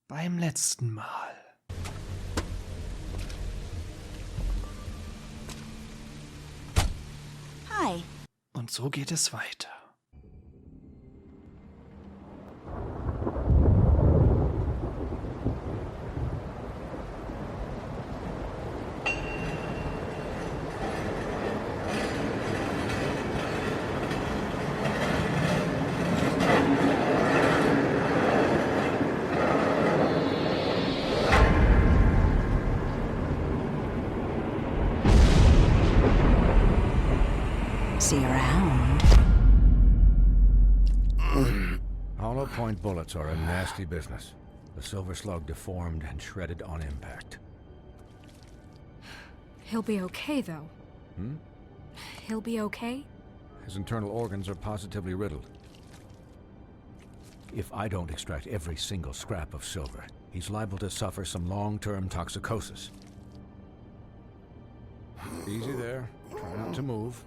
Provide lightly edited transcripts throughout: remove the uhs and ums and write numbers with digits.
beim letzten Mal. Hi. Und so geht es weiter. See you around. Hollow point bullets are a nasty business. The silver slug deformed and shredded on impact. He'll be okay, though. He'll be okay? His internal organs are positively riddled. If I don't extract every single scrap of silver, he's liable to suffer some long-term toxicosis. Easy there. Try not to move.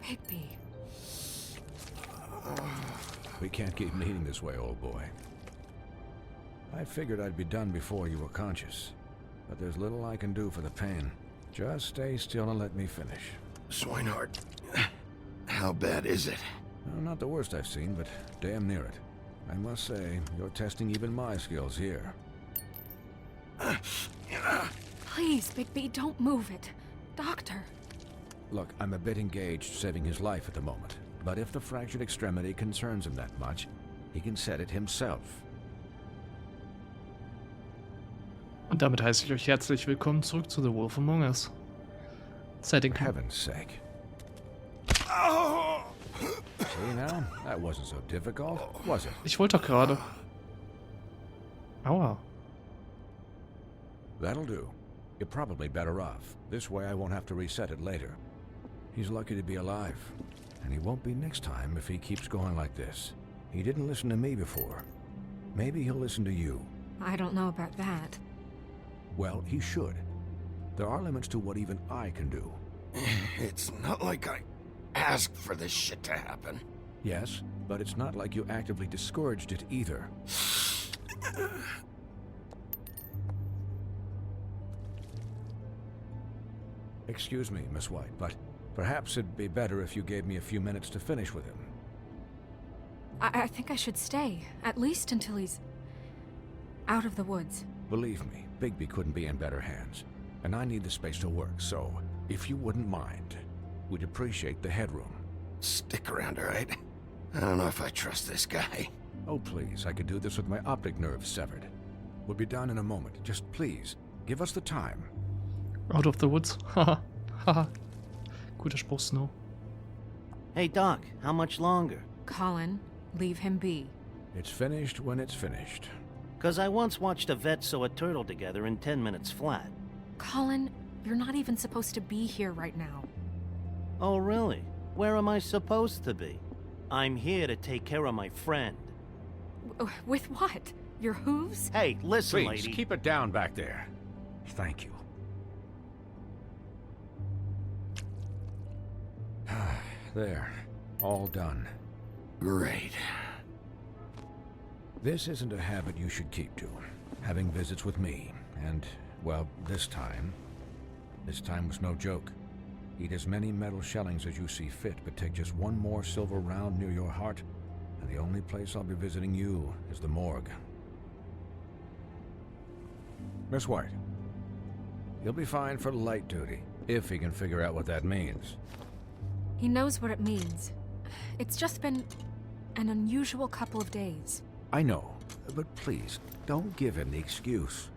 Bigby. We can't keep bleeding this way, old boy. I figured I'd be done before you were conscious, but there's little I can do for the pain. Just stay still and let me finish. Swinehart, how bad is it? Well, not the worst I've seen, but damn near it. I must say, you're testing even my skills here. Please, Bigby, don't move it. Doctor. Look, I'm a bit engaged saving his life at the moment, but if the fractured extremity concerns him that much, he can set it himself. Und damit heiße ich euch herzlich willkommen zurück zu The Wolf Among Us. Setting. For heaven's sake. See now? That wasn't so difficult, was it? Ich wollte doch gerade. Aua. That'll do. You're probably better off. This way I won't have to reset it later. He's lucky to be alive. And he won't be next time if he keeps going like this. He didn't listen to me before. Maybe he'll listen to you. I don't know about that. Well, he should. There are limits to what even I can do. It's not like I asked for this shit to happen. Yes, but it's not like you actively discouraged it either. Excuse me, Miss White, but perhaps it'd be better if you gave me a few minutes to finish with him. I think I should stay, at least until he's out of the woods. Believe me, Bigby couldn't be in better hands, and I need the space to work, so if you wouldn't mind, we'd appreciate the headroom. Stick around, all right? I don't know if I trust this guy. Oh, please, I could do this with my optic nerve severed. We'll be done in a moment. Just please, give us the time. Out of the woods. Haha. Haha. Guter Spruch, Snow. Hey, Doc, how much longer? Colin, leave him be. It's finished when it's finished. 'Cause I once watched a vet sew a turtle together in 10 minutes flat. Colin, you're not even supposed to be here right now. Oh, really? Where am I supposed to be? I'm here to take care of my friend. With what? Your hooves? Hey, listen, Please, lady. keep it down back there. Thank you. There. All done. Great. This isn't a habit you should keep to. Having visits with me. And, well, this time was no joke. Eat as many metal shellings as you see fit, but take just one more silver round near your heart, and the only place I'll be visiting you is the morgue. Miss White, you'll be fine for light duty, if he can figure out what that means. He knows what it means. It's just been an unusual couple of days. I know, but please, don't give him the excuse.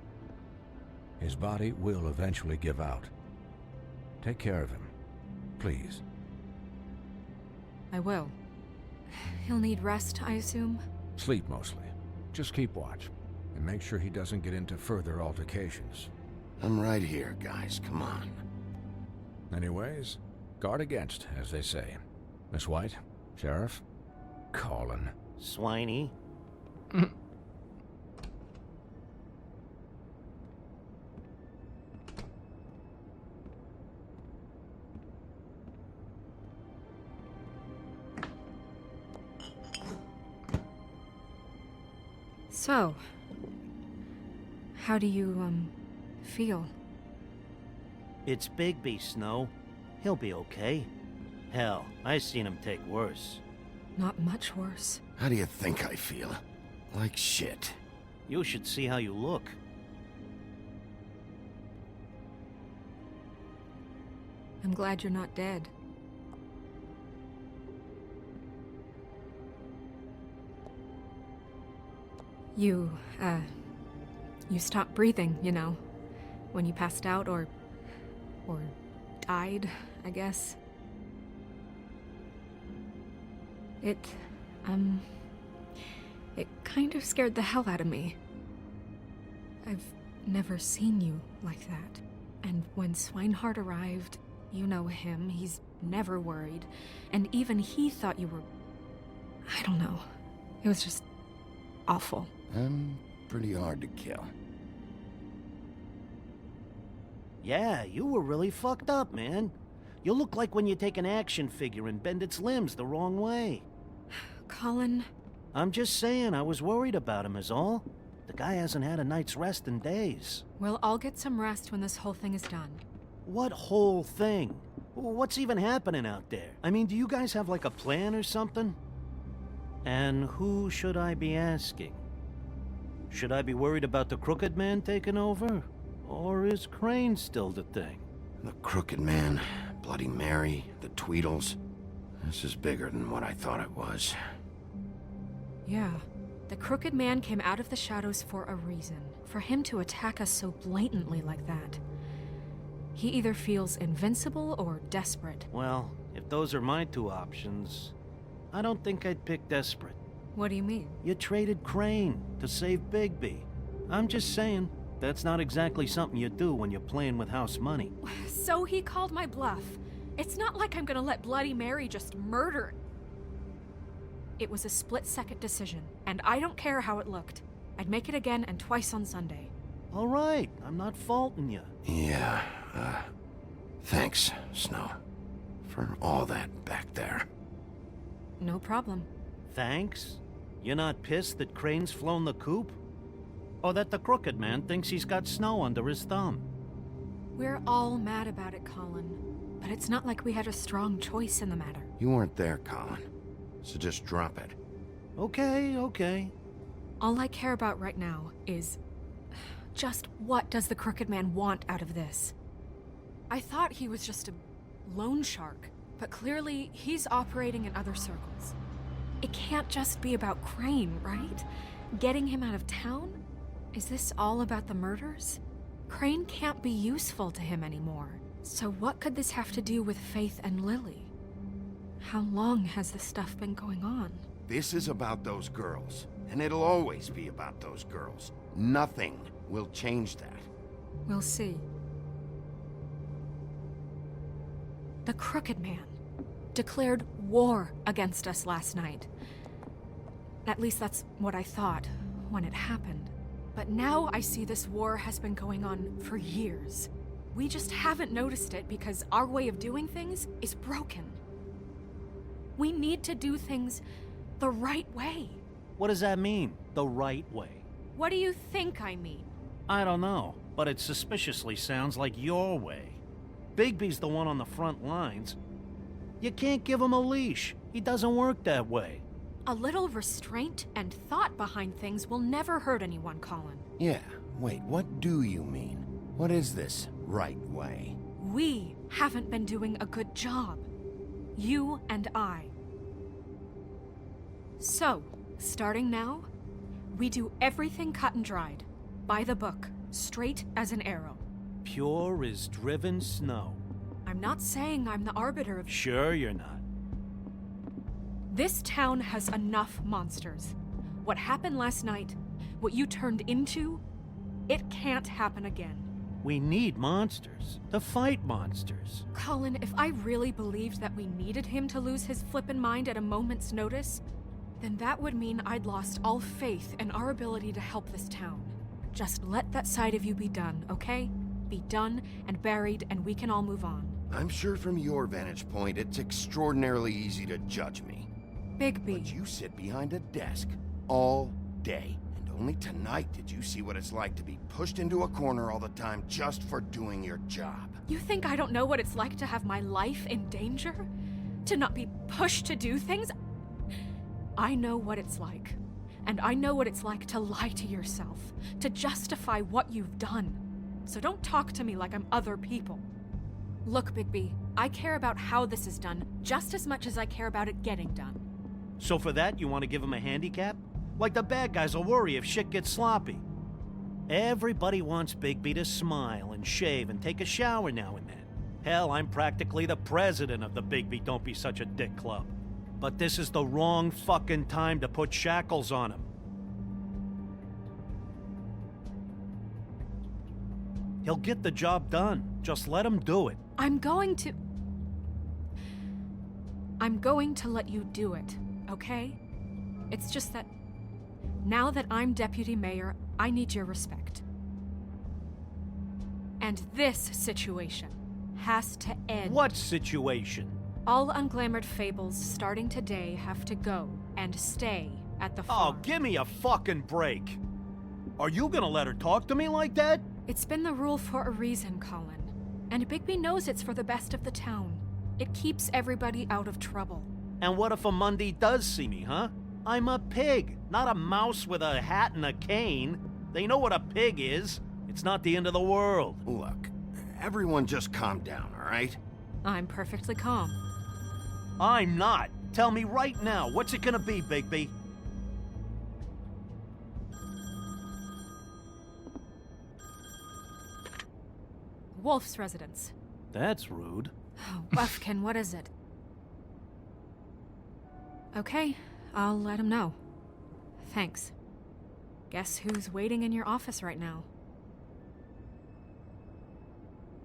His body will eventually give out. Take care of him, please. I will. He'll need rest, I assume? Sleep mostly. Just keep watch, and make sure he doesn't get into further altercations. I'm right here, guys. Come on. Anyways, guard against, as they say. Miss White, Sheriff, Colin. Swiney. So, how do you, feel? It's Bigby, Snow. He'll be okay. Hell, I seen him take worse. Not much worse. How do you think I feel? Like shit. You should see how you look. I'm glad you're not dead. You stopped breathing, you know, when you passed out or died, I guess. It kind of scared the hell out of me. I've never seen you like that. And when Swinehart arrived, you know him, he's never worried. And even he thought you were... I don't know. It was just awful. I'm pretty hard to kill. Yeah, you were really fucked up, man. You look like when you take an action figure and bend its limbs the wrong way. Colin... I'm just saying, I was worried about him is all. The guy hasn't had a night's rest in days. We'll all get some rest when this whole thing is done. What whole thing? What's even happening out there? I mean, do you guys have like a plan or something? And who should I be asking? Should I be worried about the Crooked Man taking over? Or is Crane still the thing? The Crooked Man, Bloody Mary, the Tweedles. This is bigger than what I thought it was. Yeah. The Crooked Man came out of the shadows for a reason. For him to attack us so blatantly like that. He either feels invincible or desperate. Well, if those are my two options, I don't think I'd pick desperate. What do you mean? You traded Crane to save Bigby. I'm just saying, that's not exactly something you do when you're playing with house money. So he called my bluff. It's not like I'm gonna let Bloody Mary just murder. It was a split-second decision, and I don't care how it looked. I'd make it again and twice on Sunday. All right, I'm not faulting you. Yeah, thanks, Snow. For all that back there. No problem. Thanks? You're not pissed that Crane's flown the coop? Or that the Crooked Man thinks he's got Snow under his thumb? We're all mad about it, Colin. But it's not like we had a strong choice in the matter. You weren't there, Colin. So just drop it. Okay. All I care about right now is... just what does the Crooked Man want out of this? I thought he was just a loan shark, but clearly he's operating in other circles. It can't just be about Crane, right? Getting him out of town? Is this all about the murders? Crane can't be useful to him anymore. So what could this have to do with Faith and Lily? How long has this stuff been going on? This is about those girls, and it'll always be about those girls. Nothing will change that. We'll see. The Crooked Man declared war against us last night. At least that's what I thought when it happened. But now I see this war has been going on for years. We just haven't noticed it because our way of doing things is broken. We need to do things the right way. What does that mean, the right way? What do you think I mean? I don't know, but it suspiciously sounds like your way. Bigby's the one on the front lines. You can't give him a leash. He doesn't work that way. A little restraint and thought behind things will never hurt anyone, Colin. Yeah, wait, what do you mean? What is this right way? We haven't been doing a good job. You and I. So, starting now, we do everything cut and dried. By the book, straight as an arrow. Pure as driven snow. I'm not saying I'm the arbiter of... Sure you're not. This town has enough monsters. What happened last night, what you turned into, it can't happen again. We need monsters. To fight monsters. Colin, if I really believed that we needed him to lose his flippin' mind at a moment's notice, then that would mean I'd lost all faith in our ability to help this town. Just let that side of you be done, okay? Be done and buried, and we can all move on. I'm sure from your vantage point, it's extraordinarily easy to judge me. Bigby. But you sit behind a desk all day, and Only tonight did you see what it's like to be pushed into a corner all the time just for doing your job. You think I don't know what it's like to have my life in danger? To not be pushed to do things? I know what it's like. And I know what it's like to lie to yourself, to justify what you've done. So don't talk to me like I'm other people. Look, Bigby, I care about how this is done just as much as I care about it getting done. So for that, you want to give him a handicap? Like the bad guys will worry if shit gets sloppy. Everybody wants Bigby to smile and shave and take a shower now and then. Hell, I'm practically the president of the Bigby Don't Be Such a Dick Club. But this is the wrong fucking time to put shackles on him. He'll get the job done. Just let him do it. I'm going to let you do it, okay? It's just that now that I'm deputy mayor, I need your respect. And this situation has to end. What situation? All unglamored fables starting today have to go and stay at the farm. Oh, give me a fucking break. Are you gonna let her talk to me like that? It's been the rule for a reason, Colin. And Bigby knows it's for the best of the town. It keeps everybody out of trouble. And what if a Monday does see me, huh? I'm a pig, not a mouse with a hat and a cane. They know what a pig is. It's not the end of the world. Look, everyone just calm down, all right? I'm perfectly calm. I'm not. Tell me right now, what's it gonna be, Bigby? Wolf's residence. That's rude. Oh, Buffkin, what is it? Okay, I'll let him know. Thanks. Guess who's waiting in your office right now?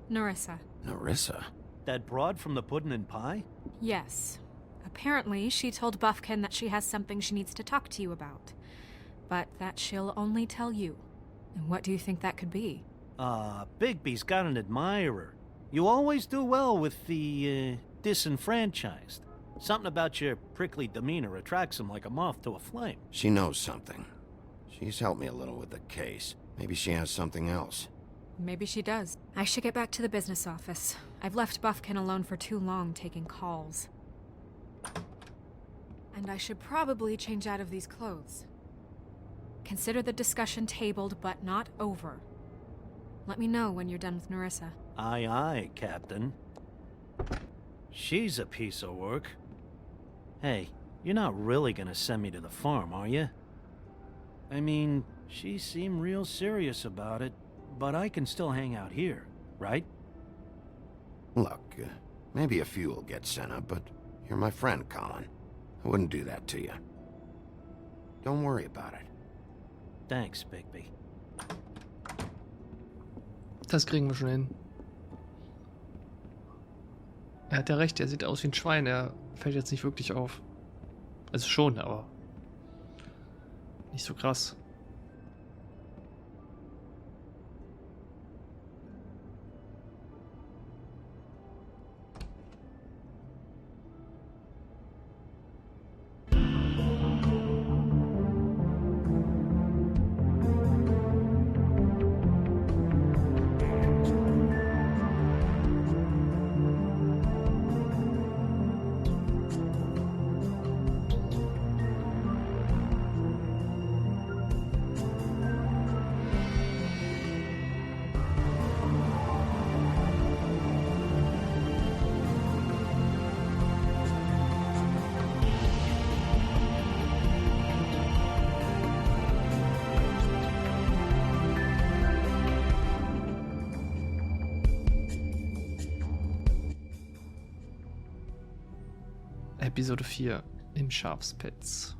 Nerissa. Nerissa? That broad from the puddin' and pie? Yes. Apparently, she told Buffkin that she has something she needs to talk to you about. But that she'll only tell you. And what do you think that could be? Bigby's got an admirer. You always do well with the, disenfranchised. Something about your prickly demeanor attracts him like a moth to a flame. She knows something. She's helped me a little with the case. Maybe she has something else. Maybe she does. I should get back to the business office. I've left Buffkin alone for too long taking calls. And I should probably change out of these clothes. Consider the discussion tabled, but not over. Let me know when you're done with Nerissa. Aye, aye, Captain. She's a piece of work. Hey, you're not really gonna send me to the farm, are you? I mean, she seemed real serious about it, but I can still hang out here, right? Look, maybe a few will get sent up, but you're my friend, Colin. I wouldn't do that to you. Don't worry about it. Thanks, Bigby. Das kriegen wir schon hin. Er hat ja recht, er sieht aus wie ein Schwein, er fällt jetzt nicht wirklich auf. Also schon, aber nicht so krass. Episode 4 im Schafspitz.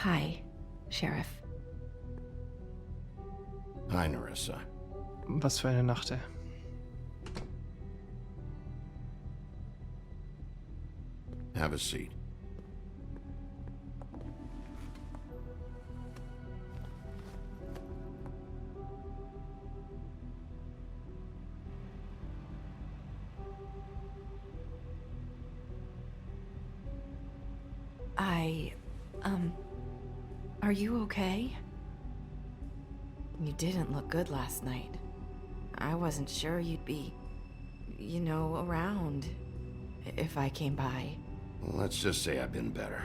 Hi, Sheriff. Hi, Nerissa. Was für eine Nacht, ey. Have a seat. Are you okay? You didn't look good last night. I wasn't sure you'd be, you know, around if I came by. Let's just say I've been better.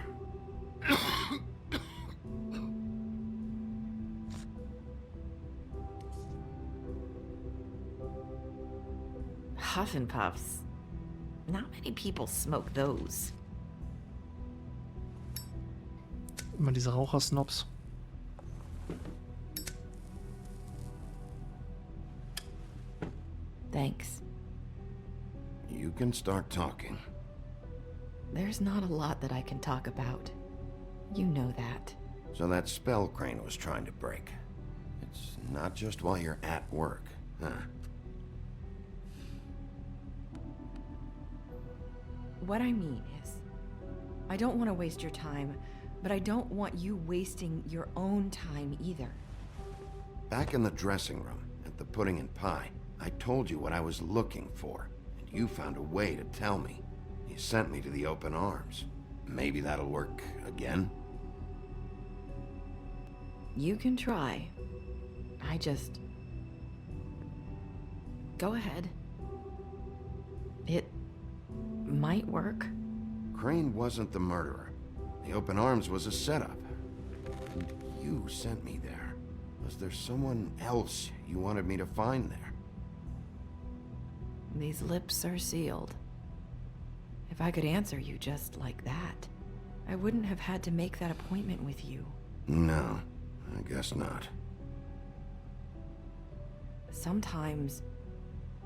Huff and Puffs. Not many people smoke those. Immer diese Rauchersnobs. Thanks. You can start talking. There's not a lot that I can talk about. You know that. So that spell Crane was trying to break. It's not just while you're at work, huh? What I mean is, I don't want to waste your time, but I don't want you wasting your own time either. Back in the dressing room, at the pudding and pie, I told you what I was looking for, and you found a way to tell me. You sent me to the open arms. Maybe that'll work again? You can try. I just... Go ahead. It might work. Crane wasn't the murderer. The open arms was a setup. You sent me there. Was there someone else you wanted me to find there? These lips are sealed. If I could answer you just like that, I wouldn't have had to make that appointment with you. No, I guess not. Sometimes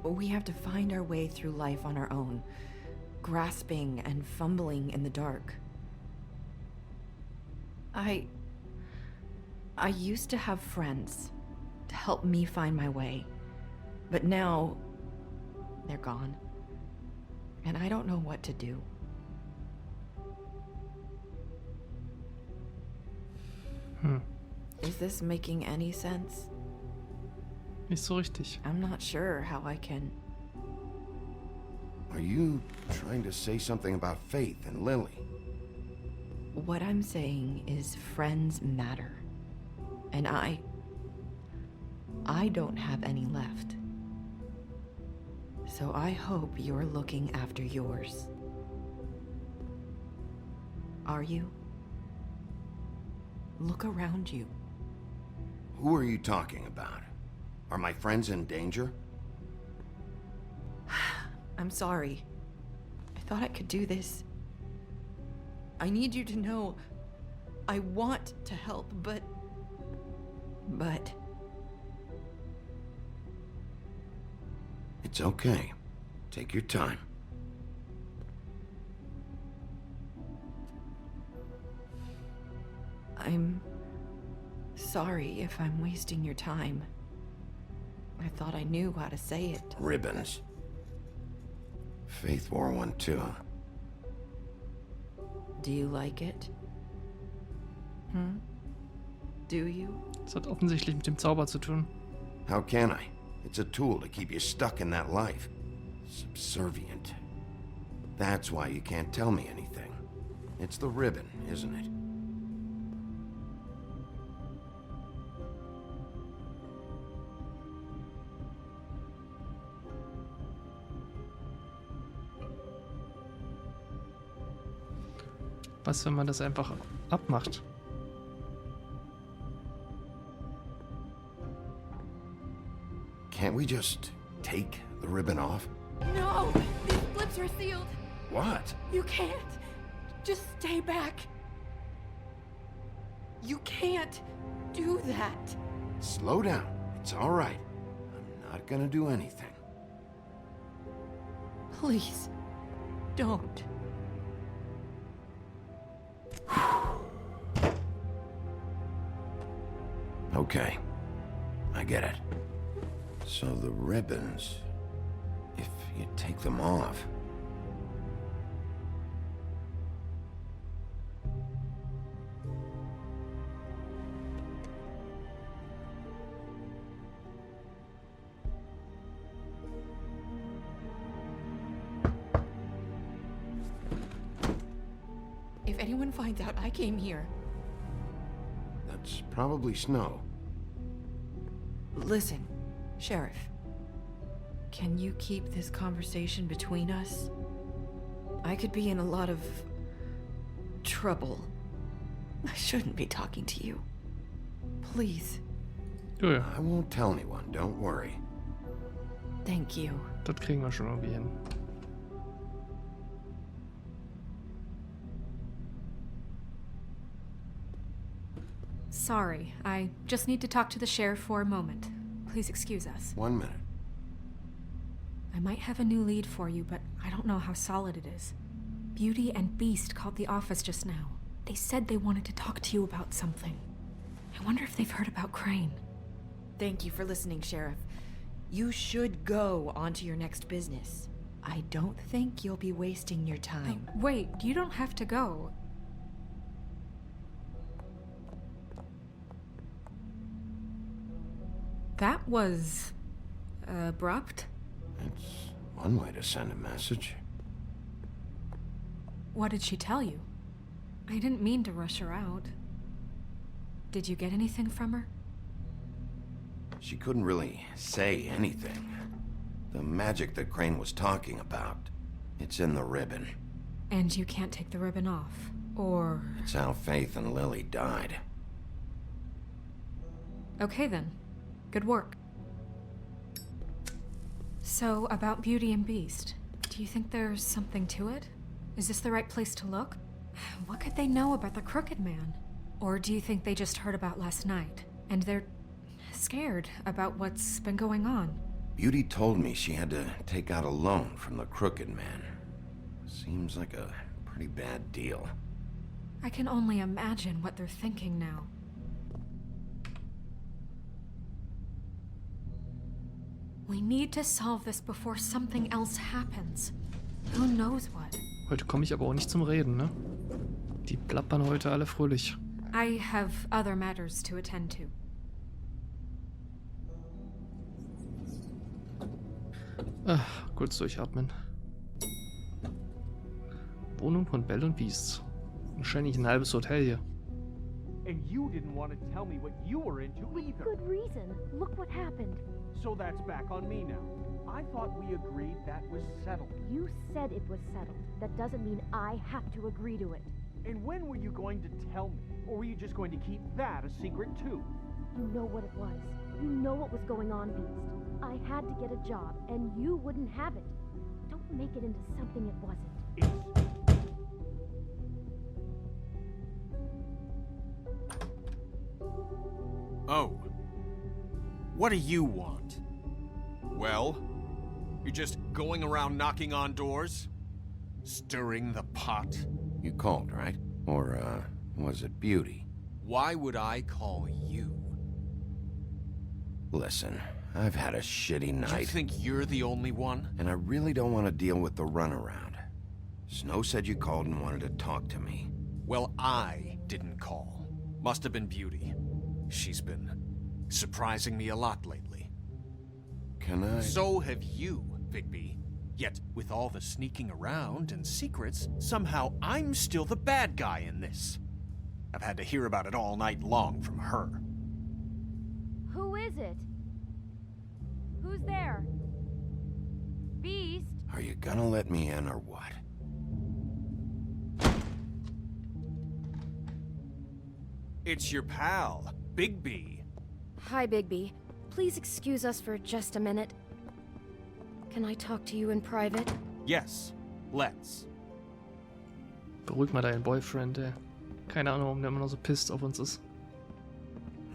we have to find our way through life on our own, grasping and fumbling in the dark. I used to have friends to help me find my way, but now they're gone, and I don't know what to do. Is this making any sense? Nicht so richtig. I'm not sure how I can... Are you trying to say something about Faith and Lily? What I'm saying is friends matter. And I don't have any left. So I hope you're looking after yours. Are you? Look around you. Who are you talking about? Are my friends in danger? I'm sorry. I thought I could do this. I need you to know I want to help, but... It's okay. Take your time. I'm sorry if I'm wasting your time. I thought I knew how to say it. Ribbons. Faith wore one too. Do you like it? Do you? Das hat offensichtlich mit dem Zauber zu tun. How can I? It's a tool to keep you stuck in that life. Subservient. That's why you can't tell me anything. It's the ribbon, isn't it? Was, wenn man das einfach abmacht? Can't we just take the ribbon off? No! These lips are sealed! What? You can't! Just stay back! You can't do that! Slow down. It's all right. I'm not gonna do anything. Please, don't. Okay. I get it. So the ribbons, if you take them off... If anyone finds out I came here... It's probably snow. Listen, Sheriff. Can you keep this conversation between us? I could be in a lot of trouble. I shouldn't be talking to you. Please. Ja, ja, I won't tell anyone, don't worry. Thank you. das kriegen wir schon irgendwie hin. Sorry, I just need to talk to the sheriff for a moment. Please excuse us. 1 minute. I might have a new lead for you, but I don't know how solid it is. Beauty and Beast called the office just now. They said they wanted to talk to you about something. I wonder if they've heard about Crane. Thank you for listening, Sheriff. You should go on to your next business. I don't think you'll be wasting your time. Wait, you don't have to go. That was abrupt. It's one way to send a message. What did she tell you? I didn't mean to rush her out. Did you get anything from her? She couldn't really say anything. The magic that Crane was talking about, it's in the ribbon. And you can't take the ribbon off, or... It's how Faith and Lily died. Okay then. Good work. So, about Beauty and Beast, do you think there's something to it? Is this the right place to look? What could they know about the Crooked Man? Or do you think they just heard about last night, and they're scared about what's been going on? Beauty told me she had to take out a loan from the Crooked Man. Seems like a pretty bad deal. I can only imagine what they're thinking now. We need to solve this before something else happens. Who knows what? Heute komme ich aber auch nicht zum Reden, ne? Die plappern heute alle fröhlich. I have other matters to attend to. Kurz durchatmen. Wohnung von Belle und Beast. Wahrscheinlich ein halbes Hotel hier. And you didn't want to tell me what you were into either. Good reason. Look what happened. So that's back on me now. I thought we agreed that was settled. You said it was settled. That doesn't mean I have to agree to it. And when were you going to tell me? Or were you just going to keep that a secret too? You know what it was. You know what was going on, Beast. I had to get a job, and you wouldn't have it. Don't make it into something it wasn't. It's... Oh. What do you want? Well, you're just going around knocking on doors? Stirring the pot? You called, right? Or, was it Beauty? Why would I call you? Listen, I've had a shitty night. You think you're the only one? And I really don't want to deal with the runaround. Snow said you called and wanted to talk to me. Well, I didn't call. Must have been Beauty. She's been surprising me a lot lately. Can I... So have you, Bigby. Yet, with all the sneaking around and secrets, somehow I'm still the bad guy in this. I've had to hear about it all night long from her. Who is it? Who's there? Beast? Are you gonna let me in or what? It's your pal, Bigby. Hi, Bigby. Please excuse us for just a minute. Can I talk to you in private? Yes, let's. Beruhig mal deinen Boyfriend, ey. Keine Ahnung, warum der immer noch so pisst auf uns ist.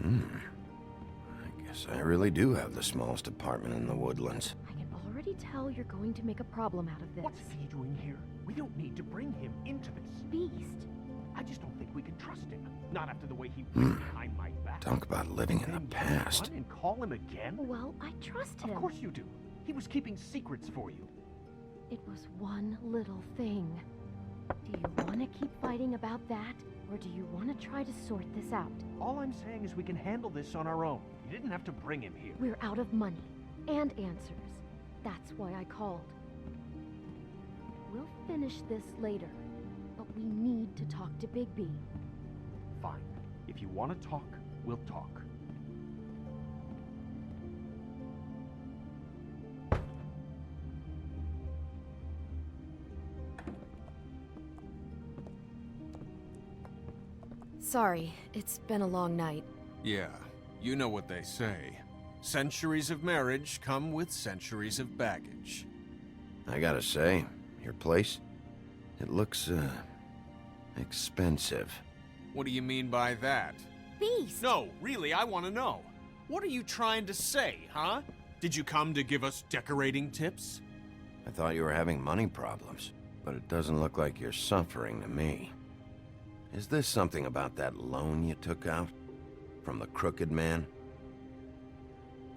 I guess I really do have the smallest apartment in the woodlands. I can already tell you're going to make a problem out of this. What's he doing here? We don't need to bring him into this. Beast? I just don't think we can trust him. Not after the way he went behind my back. Talk about living in the Then you past. run and call him again? Well, I trust him. Of course you do. He was keeping secrets for you. It was one little thing. Do you want to keep fighting about that? Or do you want to try to sort this out? All I'm saying is we can handle this on our own. You didn't have to bring him here. We're out of money. And answers. That's why I called. We'll finish this later. But we need to talk to Bigby. Fine. If you want to talk, we'll talk. Sorry, it's been a long night. Yeah, you know what they say. Centuries of marriage come with centuries of baggage. I gotta say, your place, it looks, expensive. What do you mean by that? Beast! No, really, I want to know. What are you trying to say, huh? Did you come to give us decorating tips? I thought you were having money problems, but it doesn't look like you're suffering to me. Is this something about that loan you took out? From the crooked man?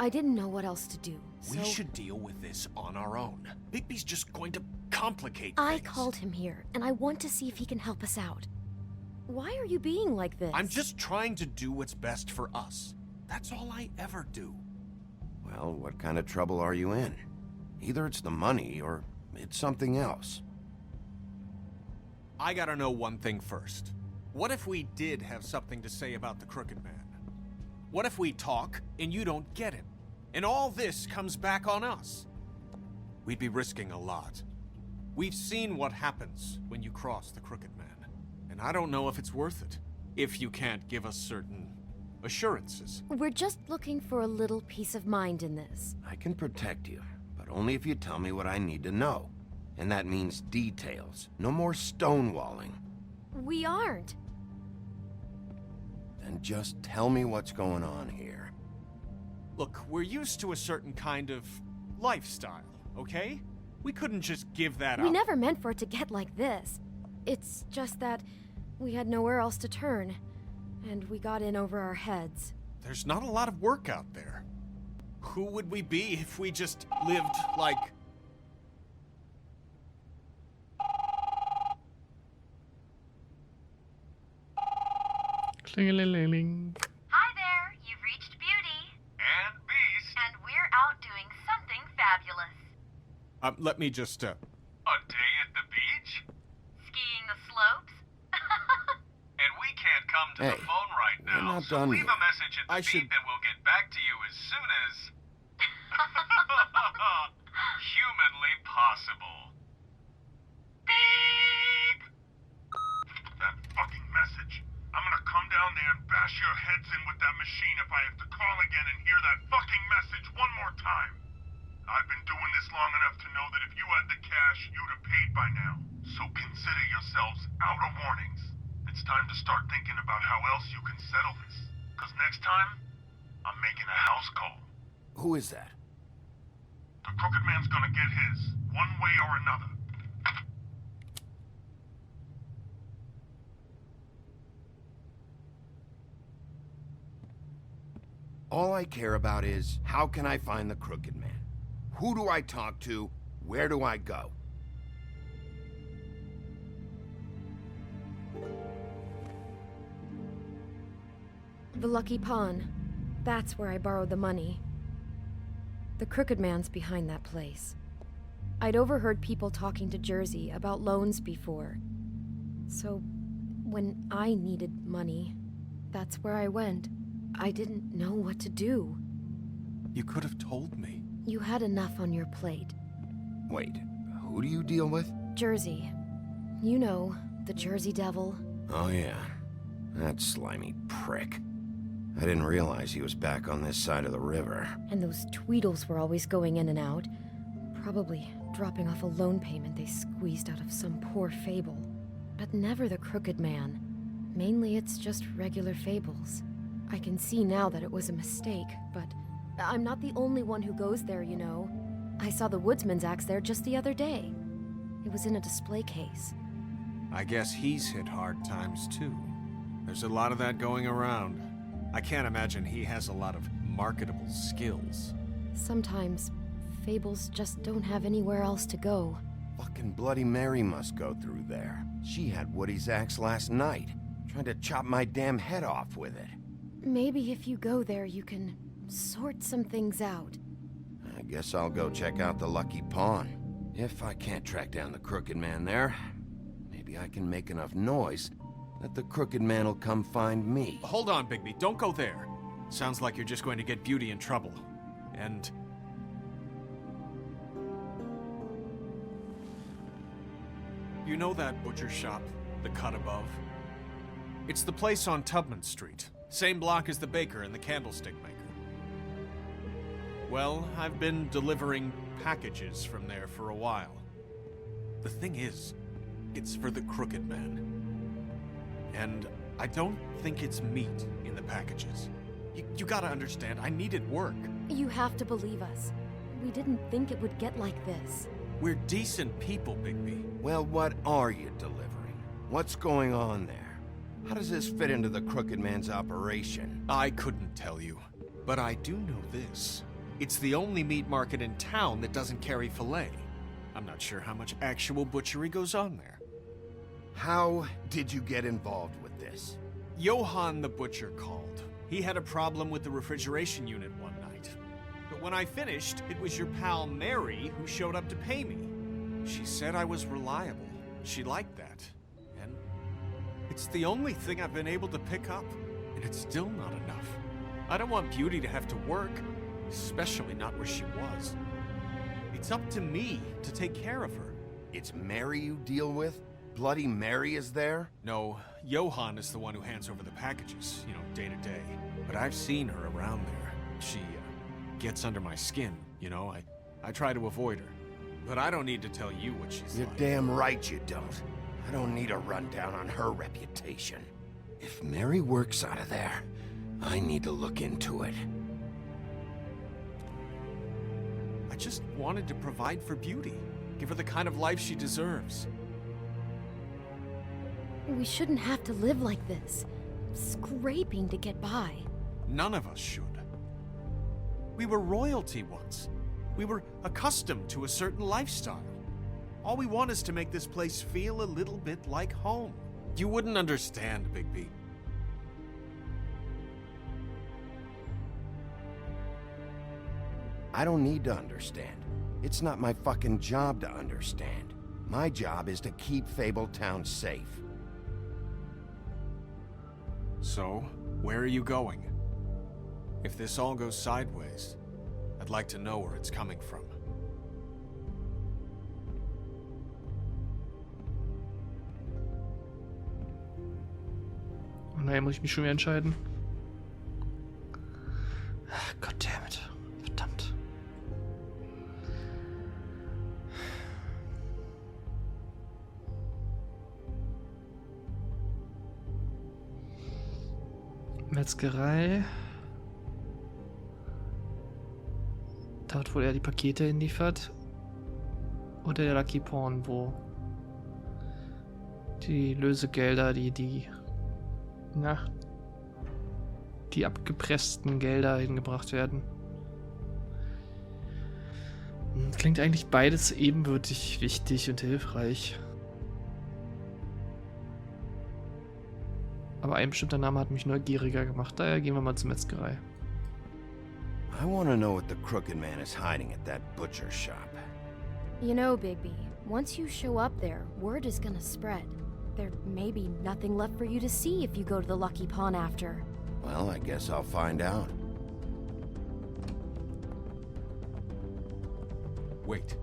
I didn't know what else to do, so... We should deal with this on our own. Bigby's just going to complicate things. I called him here, and I want to see if he can help us out. Why are you being like this? I'm just trying to do what's best for us. That's all I ever do. Well, what kind of trouble are you in? Either it's the money, or it's something else. I gotta know one thing first. What if we did have something to say about the crooked man? What if we talk, and you don't get him? And all this comes back on us? We'd be risking a lot. We've seen what happens when you cross the crooked man. And I don't know if it's worth it, if you can't give us certain assurances. We're just looking for a little peace of mind in this. I can protect you, but only if you tell me what I need to know. And that means details. No more stonewalling. We aren't. Then just tell me what's going on here. Look, we're used to a certain kind of lifestyle, okay? We couldn't just give that up. We never meant for it to get like this. It's just that we had nowhere else to turn, and we got in over our heads. There's not a lot of work out there. Who would we be if we just lived like... Klingelingeling. Hi there, you've reached Beauty. And Beast. And we're out doing something fabulous. let me just, A day at the beach? Skiing the slopes? And we can't come to the phone right we're now, not so done leave yet. a message at the beep and we'll get back to you as soon as... humanly possible. Beep! That fucking message. I'm gonna come down there and bash your heads in with that machine if I have to call again and hear that fucking message one more time. I've been doing this long enough to know that if you had the cash, you'd have paid by now. So consider yourselves out of warnings. It's time to start thinking about how else you can settle this. Because next time, I'm making a house call. Who is that? The crooked man's gonna get his, one way or another. All I care about is, how can I find the crooked man? Who do I talk to? Where do I go? The Lucky Pawn. That's where I borrowed the money. The crooked man's behind that place. I'd overheard people talking to Jersey about loans before. So, when I needed money, that's where I went. I didn't know what to do. You could have told me. You had enough on your plate. Wait, who do you deal with? Jersey. You know, the Jersey Devil. Oh yeah, that slimy prick. I didn't realize he was back on this side of the river. And those Tweedles were always going in and out. Probably dropping off a loan payment they squeezed out of some poor fable. But never the crooked man. Mainly it's just regular fables. I can see now that it was a mistake, but I'm not the only one who goes there, you know. I saw the woodsman's axe there just the other day. It was in a display case. I guess he's hit hard times too. There's a lot of that going around. I can't imagine he has a lot of marketable skills. Sometimes, fables just don't have anywhere else to go. Fucking Bloody Mary must go through there. She had Woody's axe last night. Tried to chop my damn head off with it. Maybe if you go there, you can sort some things out. I guess I'll go check out the Lucky Pawn. If I can't track down the crooked man there, maybe I can make enough noise that the crooked man will come find me. Hold on, Bigby. Don't go there. Sounds like you're just going to get Beauty in trouble. And... you know that butcher shop, the cut above? It's the place on Tubman Street. Same block as the baker and the candlestick maker. Well, I've been delivering packages from there for a while. The thing is, it's for the crooked man. And I don't think it's meat in the packages. You gotta understand, I needed work. You have to believe us. We didn't think it would get like this. We're decent people, Bigby. Well, what are you delivering? What's going on there? How does this fit into the crooked man's operation? I couldn't tell you, but I do know this. It's the only meat market in town that doesn't carry filet. I'm not sure how much actual butchery goes on there. How did you get involved with this? Johann the butcher called. He had a problem with the refrigeration unit one night. But when I finished, it was your pal Mary who showed up to pay me. She said I was reliable. She liked that. And it's the only thing I've been able to pick up. And it's still not enough. I don't want Beauty to have to work, especially not where she was. It's up to me to take care of her. It's Mary you deal with? Bloody Mary is there? No, Johann is the one who hands over the packages, day to day. But I've seen her around there. She gets under my skin, I try to avoid her. But I don't need to tell you what she's You're like. damn right you don't. I don't need a rundown on her reputation. If Mary works out of there, I need to look into it. I just wanted to provide for Beauty. Give her the kind of life she deserves. We shouldn't have to live like this, scraping to get by. None of us should. We were royalty once. We were accustomed to a certain lifestyle. All we want is to make this place feel a little bit like home. You wouldn't understand, Bigby. I don't need to understand. It's not my fucking job to understand. My job is to keep Fabletown safe. So, where are you going? If this all goes sideways, I'd like to know where it's coming from. Oh nein, muss ich mich schon wieder entscheiden? Goddammit. Verdammt. Metzgerei. Dort, wo er die Pakete hinliefert. Oder der Lucky Pawn, wo die Lösegelder, die abgepressten Gelder hingebracht werden. Klingt eigentlich beides ebenbürtig wichtig und hilfreich. Aber ein bestimmter Name hat mich neugieriger gemacht, daher gehen wir mal zur Metzgerei. I want to know what the crooked man is hiding at that butcher shop. You know, Bigby, once you show up there, word is gonna spread. There may be nothing left for you to see if you go to the Lucky Pawn after. Well, I guess I'll find out. Wait,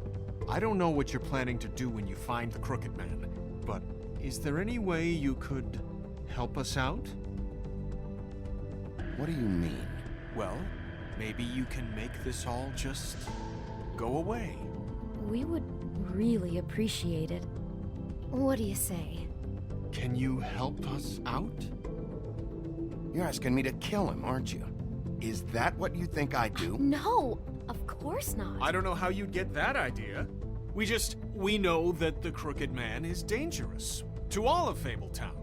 I don't know what you're planning to do when you find the crooked man, but is there any way you could help us out? What do you mean? Well, maybe you can make this all just go away. We would really appreciate it. What do you say? Can you help us out? You're asking me to kill him, aren't you? Is that what you think I do? No, of course not. I don't know how you'd get that idea. We know that the crooked man is dangerous to all of Fabletown.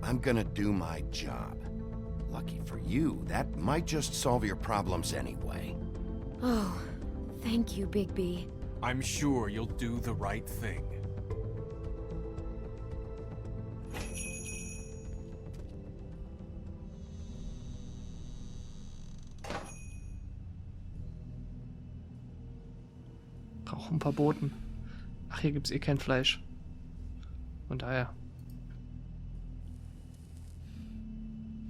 I'm gonna do my job. Lucky for you, that might just solve your problems anyway. Oh, thank you, Bigby. I'm sure you'll do the right thing. Brauche ein paar Boten. Ach, hier gibt's eh kein Fleisch. Von daher.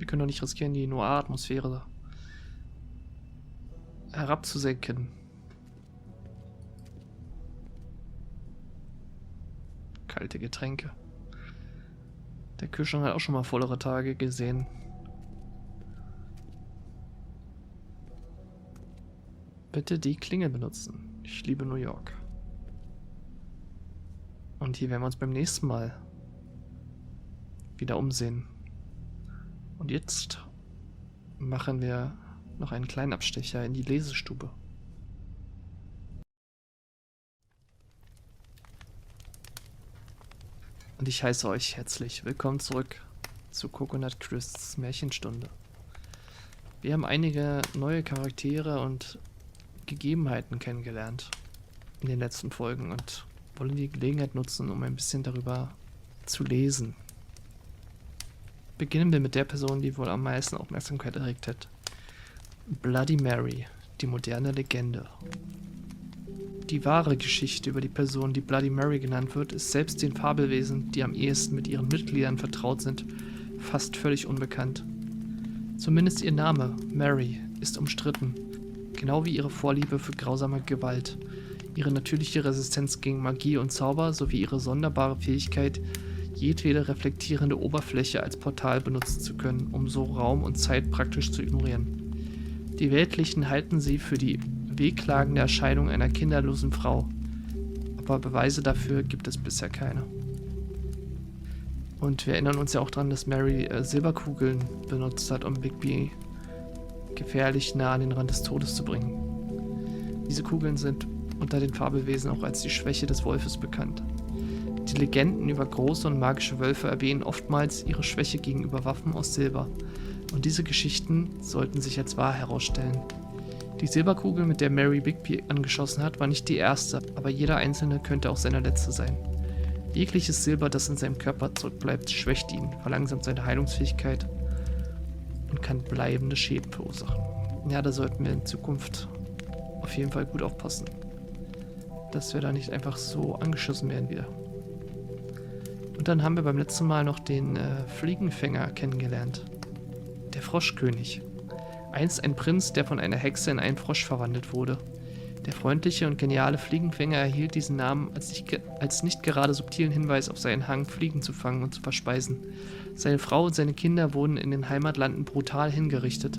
Wir können doch nicht riskieren, die Noir-Atmosphäre herabzusenken. Kalte Getränke. Der Kühlschrank hat auch schon mal vollere Tage gesehen. Bitte die Klingel benutzen. Ich liebe New York. Und hier werden wir uns beim nächsten Mal wieder umsehen. Und jetzt machen wir noch einen kleinen Abstecher in die Lesestube. Und ich heiße euch herzlich willkommen zurück zu Coconut Crisps Märchenstunde. Wir haben einige neue Charaktere und Gegebenheiten kennengelernt in den letzten Folgen und wollen die Gelegenheit nutzen, um ein bisschen darüber zu lesen. Beginnen wir mit der Person, die wohl am meisten Aufmerksamkeit erregt hat. Bloody Mary, die moderne Legende. Die wahre Geschichte über die Person, die Bloody Mary genannt wird, ist selbst den Fabelwesen, die am ehesten mit ihren Mitgliedern vertraut sind, fast völlig unbekannt. Zumindest ihr Name, Mary, ist umstritten, genau wie ihre Vorliebe für grausame Gewalt, ihre natürliche Resistenz gegen Magie und Zauber sowie ihre sonderbare Fähigkeit, jedwede reflektierende Oberfläche als Portal benutzen zu können, um so Raum und Zeit praktisch zu ignorieren. Die Weltlichen halten sie für die wehklagende Erscheinung einer kinderlosen Frau, aber Beweise dafür gibt es bisher keine. Und wir erinnern uns ja auch daran, dass Mary Silberkugeln benutzt hat, um Bigby gefährlich nah an den Rand des Todes zu bringen. Diese Kugeln sind unter den Fabelwesen auch als die Schwäche des Wolfes bekannt. Die Legenden über große und magische Wölfe erwähnen oftmals ihre Schwäche gegenüber Waffen aus Silber. Und diese Geschichten sollten sich als wahr herausstellen. Die Silberkugel, mit der Mary Bigby angeschossen hat, war nicht die erste, aber jeder einzelne könnte auch seine letzte sein. Jegliches Silber, das in seinem Körper zurückbleibt, schwächt ihn, verlangsamt seine Heilungsfähigkeit und kann bleibende Schäden verursachen. Ja, da sollten wir in Zukunft auf jeden Fall gut aufpassen, dass wir da nicht einfach so angeschossen werden wieder. Und dann haben wir beim letzten Mal noch den Fliegenfänger kennengelernt. Der Froschkönig. Einst ein Prinz, der von einer Hexe in einen Frosch verwandelt wurde. Der freundliche und geniale Fliegenfänger erhielt diesen Namen als nicht gerade subtilen Hinweis auf seinen Hang, Fliegen zu fangen und zu verspeisen. Seine Frau und seine Kinder wurden in den Heimatlanden brutal hingerichtet.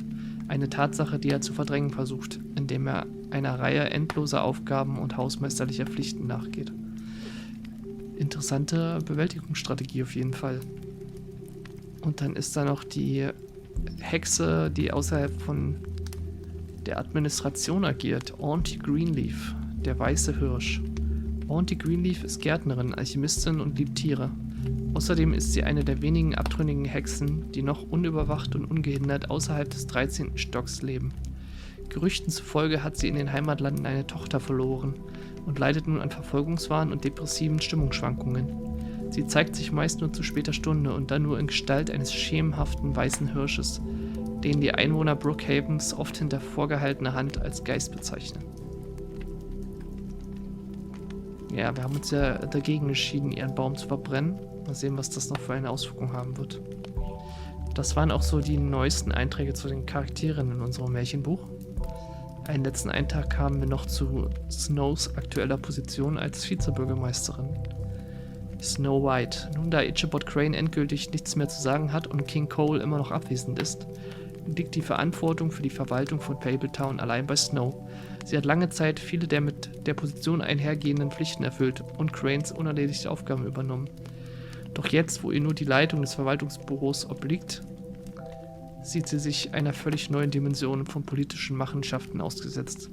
Eine Tatsache, die er zu verdrängen versucht, indem er einer Reihe endloser Aufgaben und hausmeisterlicher Pflichten nachgeht. Interessante Bewältigungsstrategie auf jeden Fall. Und dann ist da noch die Hexe, die außerhalb von der Administration agiert, Auntie Greenleaf, der weiße Hirsch. Auntie Greenleaf ist Gärtnerin, Alchemistin und liebt Tiere. Außerdem ist sie eine der wenigen abtrünnigen Hexen, die noch unüberwacht und ungehindert außerhalb des 13. Stocks leben. Gerüchten zufolge hat sie in den Heimatlanden eine Tochter verloren und leidet nun an Verfolgungswahn und depressiven Stimmungsschwankungen. Sie zeigt sich meist nur zu später Stunde und dann nur in Gestalt eines schemenhaften weißen Hirsches, den die Einwohner Brookhavens oft hinter vorgehaltener Hand als Geist bezeichnen. Ja, wir haben uns ja dagegen entschieden, ihren Baum zu verbrennen. Mal sehen, was das noch für eine Auswirkung haben wird. Das waren auch so die neuesten Einträge zu den Charakteren in unserem Märchenbuch. Einen letzten Eintrag haben wir noch zu Snows aktueller Position als Vizebürgermeisterin. Snow White. Nun, da Ichabod Crane endgültig nichts mehr zu sagen hat und King Cole immer noch abwesend ist, liegt die Verantwortung für die Verwaltung von Fabletown allein bei Snow. Sie hat lange Zeit viele der mit der Position einhergehenden Pflichten erfüllt und Cranes unerledigte Aufgaben übernommen. Doch jetzt, wo ihr nur die Leitung des Verwaltungsbüros obliegt, sieht sie sich einer völlig neuen Dimension von politischen Machenschaften ausgesetzt,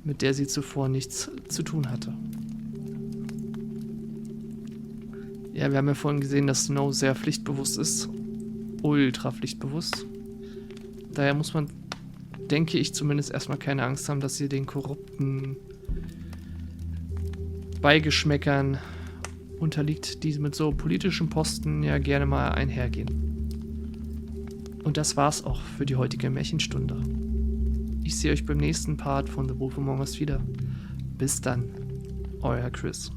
mit der sie zuvor nichts zu tun hatte. Ja, wir haben ja vorhin gesehen, dass Snow sehr pflichtbewusst ist. Ultra pflichtbewusst. Daher muss man, denke ich, zumindest erstmal keine Angst haben, dass sie den korrupten Beigeschmäckern unterliegt, die mit so politischen Posten ja gerne mal einhergehen. Und das war's auch für die heutige Märchenstunde. Ich sehe euch beim nächsten Part von The Wolf Among Us wieder. Bis dann, euer Chris.